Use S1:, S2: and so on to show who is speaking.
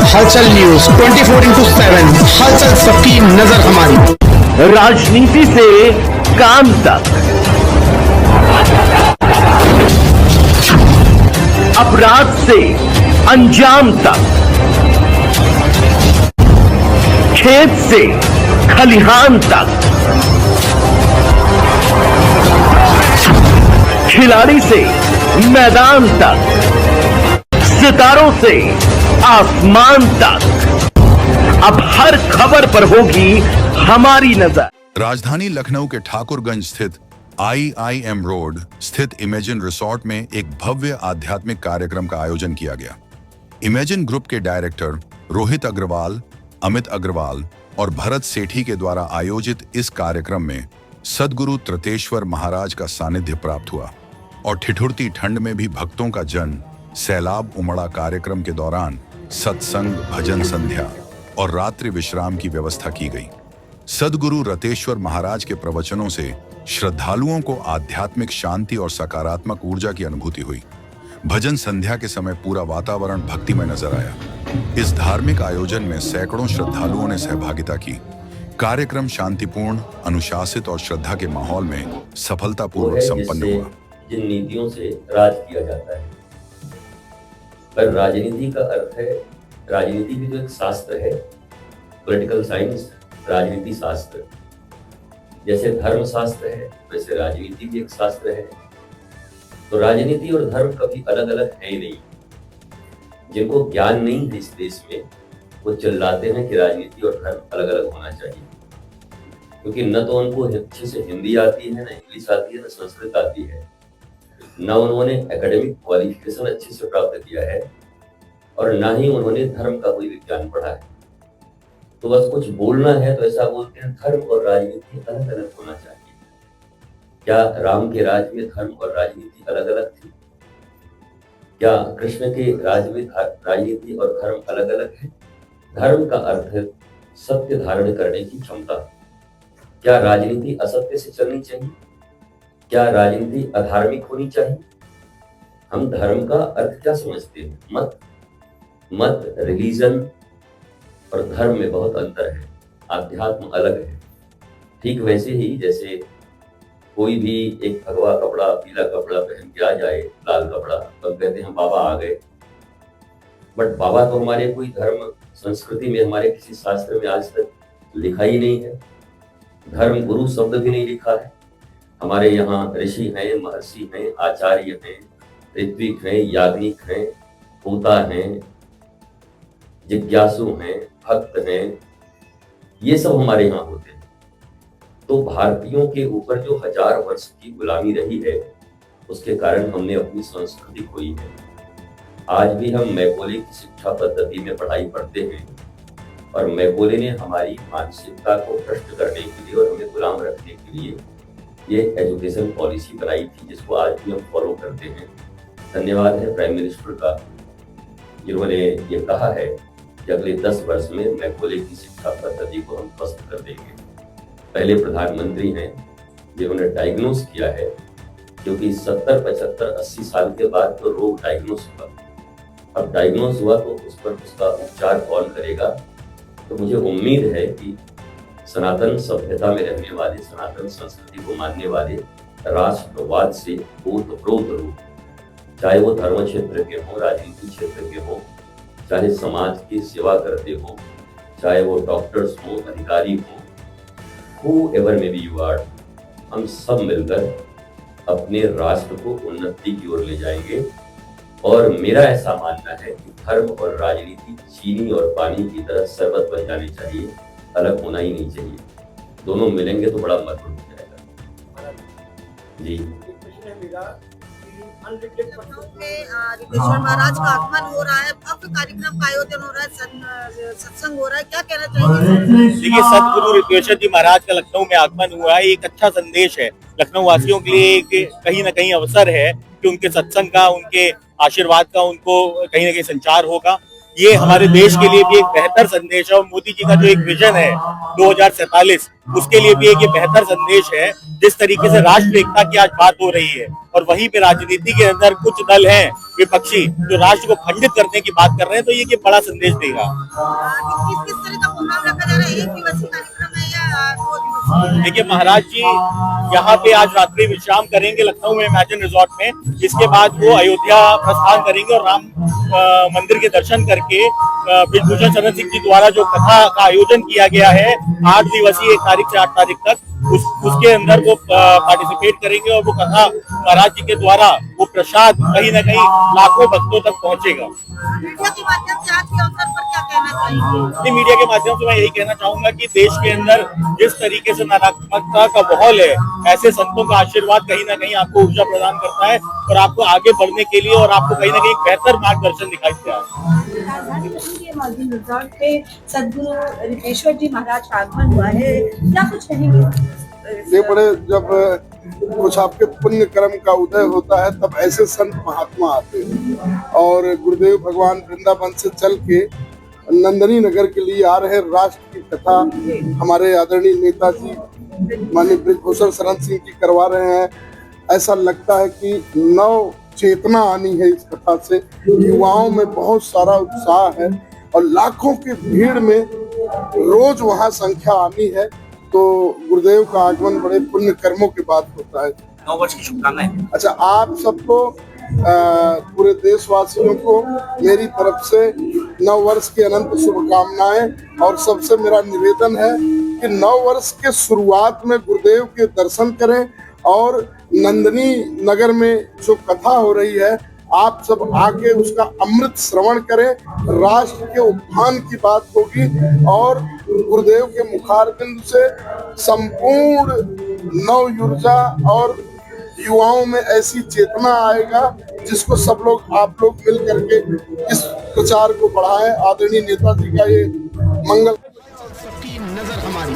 S1: हलचल न्यूज 24/7, हलचल सबकी नजर हमारी।
S2: राजनीति से काम तक, अपराध से अंजाम तक, खेत से खलिहान तक, खिलाड़ी से मैदान तक, सितारों से आसमान तक, अब हर खबर पर होगी हमारी नजर।
S3: राजधानी लखनऊ के ठाकुरगंज स्थित IIM रोड स्थित इमेजिन रिसोर्ट में एक भव्य आध्यात्मिक कार्यक्रम का आयोजन किया गया। इमेजिन ग्रुप के डायरेक्टर रोहित अग्रवाल, अमित अग्रवाल और भरत सेठी के द्वारा आयोजित इस कार्यक्रम में सद्गुरु त्रतेश्वर महाराज का सानिध्य प्राप्त हुआ और ठिठुरती ठंड में भी भक्तों का जन सैलाब उमड़ा। कार्यक्रम के दौरान सत्संग, भजन संध्या और रात्रि विश्राम की व्यवस्था की गई। सद्गुरु रतेश्वर महाराज के प्रवचनों से श्रद्धालुओं को आध्यात्मिक शांति और सकारात्मक ऊर्जा की अनुभूति हुई। भजन संध्या के समय पूरा वातावरण भक्तिमय नजर आया। इस धार्मिक आयोजन में सैकड़ों श्रद्धालुओं ने सहभागिता की। कार्यक्रम शांतिपूर्ण, अनुशासित और श्रद्धा के माहौल में सफलतापूर्वक संपन्न हुआ।
S4: जिन नीतियों से राज किया जाता है, पर राजनीति का अर्थ है, राजनीति भी तो एक शास्त्र है, पॉलिटिकल साइंस, राजनीति शास्त्र। जैसे धर्म शास्त्र है, वैसे राजनीति भी एक शास्त्र है। तो राजनीति और धर्म कभी अलग अलग है ही नहीं। जिनको ज्ञान नहीं है इस देश में, वो चिल्लाते हैं कि राजनीति और धर्म अलग अलग होना चाहिए, क्योंकि न तो उनको अच्छे से हिंदी आती है, न इंग्लिश आती है, न संस्कृत आती है, न उन्होंने एकेडमिक क्वालिफिकेशन अच्छे से प्राप्त किया है, और न ही उन्होंने धर्म का कोई विज्ञान पढ़ा है। तो बस कुछ बोलना है तो ऐसा बोलते हैं धर्म और राजनीति अलग अलग होना चाहिए। क्या राम के राज में धर्म और राजनीति अलग अलग थी? क्या कृष्ण के राज में राजनीति और धर्म अलग अलग है? धर्म का अर्थ है सत्य धारण करने की क्षमता। क्या राजनीति असत्य से चलनी चाहिए? क्या राजनीति अधार्मिक होनी चाहिए? हम धर्म का अर्थ क्या समझते हैं? मत, रिलीजन और धर्म में बहुत अंतर है। आध्यात्म अलग है। ठीक वैसे ही जैसे कोई भी एक भगवा कपड़ा, पीला कपड़ा पहन के आ जाए, लाल कपड़ा, तो हम कहते हैं बाबा आ गए। बट बाबा तो हमारे कोई धर्म संस्कृति में, हमारे किसी शास्त्र में आज तक लिखा ही नहीं है। धर्म गुरु शब्द भी नहीं लिखा है। हमारे यहाँ ऋषि हैं, महर्षि हैं, आचार्य हैं, ऋत्विक हैं, याज्ञिक हैं, होता हैं, जिज्ञासु हैं, भक्त हैं, ये सब हमारे यहाँ होते हैं। तो भारतीयों के ऊपर जो 1000 वर्ष की गुलामी रही है, उसके कारण हमने अपनी संस्कृति खोई है। आज भी हम मैकोले की शिक्षा पद्धति में पढ़ाई पढ़ते हैं, और मैकोले ने हमारी मानसिकता को भ्रष्ट करने के लिए और हमें गुलाम रखने के लिए ये एजुकेशन पॉलिसी बनाई थी, जिसको आज भी हम फॉलो करते हैं। धन्यवाद है प्राइम मिनिस्टर का, जिन्होंने ये कहा है कि अगले 10 वर्ष में मैकोले की शिक्षा पद्धति को हम ध्वस्त कर देंगे। पहले प्रधानमंत्री हैं जिन्होंने डायग्नोस किया है, क्योंकि 70, 75, 80 साल के बाद तो रोग डायग्नोस हुआ। अब डायग्नोस हुआ तो उस पर उसका उपचार कौन करेगा? तो मुझे उम्मीद है कि सनातन सभ्यता में रहने वाले, सनातन संस्कृति को मानने वाले राष्ट्रवाद से ओतप्रोत लोग, चाहे वो धर्म क्षेत्र के हो, राजनीति क्षेत्र के हो, चाहे समाज की सेवा करते हो, चाहे वो डॉक्टर्स हो, अधिकारी हो, whoever may be you are, हम सब मिलकर अपने राष्ट्र को उन्नति की ओर ले जाएंगे। और मेरा ऐसा मानना है कि धर्म और राजनीति चीनी और पानी की तरह शरबत बन जानी चाहिए, अलग होना ही नहीं चाहिए। दोनों मिलेंगे तो बड़ा मधुर हो जाएगा। जी,
S5: ऋतेश्वर महाराज का आगमन हो रहा है, भव्य कार्यक्रम का आयोजन हो रहा है, सत्संग हो रहा है, क्या कहना चाहिए?
S6: देखिए, सद्गुरु ऋतेश्वर जी महाराज का लखनऊ में आगमन हुआ है, एक अच्छा संदेश है लखनऊ वासियों के लिए। कहीं ना कहीं अवसर है कि उनके सत्संग का, उनके आशीर्वाद का उनको कहीं ना कहीं संचार होगा। ये हमारे देश के लिए भी एक बेहतर संदेश है, और मोदी जी का जो एक विजन है 2047, उसके लिए भी एक ये बेहतर संदेश है। जिस तरीके से राष्ट्र एकता की आज बात हो रही है, और वहीं पे राजनीति के अंदर कुछ दल हैं विपक्षी जो राष्ट्र को खंडित करने की बात कर रहे हैं, तो ये बड़ा संदेश देगा।
S5: किस किस तरह का प्रोग्राम रखा जा रहा है? एक दिवसीय कार्यक्रम है या 2 दिवसीय?
S6: देखिए, महाराज जी यहाँ पे आज रात्रि विश्राम करेंगे लखनऊ में इमेजिन रिजॉर्ट में। इसके बाद वो अयोध्या प्रस्थान करेंगे और राम मंदिर के दर्शन करके ब्रिजभूषण शरण सिंह जी द्वारा जो कथा का आयोजन किया गया है 8 दिवसीय 1 तारीख से 8 तारीख तक, उसके अंदर वो पार्टिसिपेट करेंगे और वो कथा महाराज जी के द्वारा वो प्रसाद कहीं ना कहीं लाखों भक्तों तक पहुंचेगा।
S5: मीडिया के माध्यम से आज के अवसर पर क्या कहना चाहिए?
S6: मीडिया के माध्यम से मैं यही कहना चाहूंगा कि देश के अंदर जिस तरीके से नकारात्मकता का माहौल है, ऐसे संतों का आशीर्वाद कहीं ना कहीं आपको ऊर्जा प्रदान करता है और आपको आगे बढ़ने के लिए और आपको कहीं ना कहीं बेहतर मार्गदर्शन दिखाई देता है।
S7: राजधानी लखनऊ के इमेजिन रिजॉर्ट पे सदगुरु रितेश्वर जी महाराज का आगमन हुआ है, क्या कुछ कहेंगे?
S8: ये बड़े जब कुछ आपके पुण्य कर्म का उदय होता है तब ऐसे संत महात्मा आते हैं और गुरुदेव भगवान वृंदावन से चल के नंदनी नगर के लिए आ रहे राष्ट्र की कथा हमारे आदरणीय नेताजी माननीय ब्रिजभूषण शरण सिंह जी करवा रहे हैं। ऐसा लगता है कि नव चेतना आनी है इस कथा से, युवाओं में बहुत सारा उत्साह है और लाखों की भीड़ में रोज वहाँ संख्या आनी है। तो गुरुदेव का आगमन बड़े पुण्य कर्मों के बाद होता है।
S6: 9 वर्ष की शुभकामनाएं।
S8: अच्छा, आप सबको पूरे देशवासियों को मेरी तरफ से 9 वर्ष की अनंत शुभकामनाएं और सबसे मेरा निवेदन है कि 9 वर्ष के शुरुआत में गुरुदेव के दर्शन करें और नंदनी नगर में जो कथा हो रही है आप सब आके उसका अमृत श्रवण करें। राष्ट्र के उत्थान की बात होगी और गुरुदेव के मुखारबिंद से संपूर्ण नव ऊर्जा और युवाओं में ऐसी चेतना आएगा जिसको सब लोग आप लोग मिल करके इस प्रचार को बढ़ाएं। आदरणीय नेताजी का ये मंगल
S1: सबकी नजर हमारी।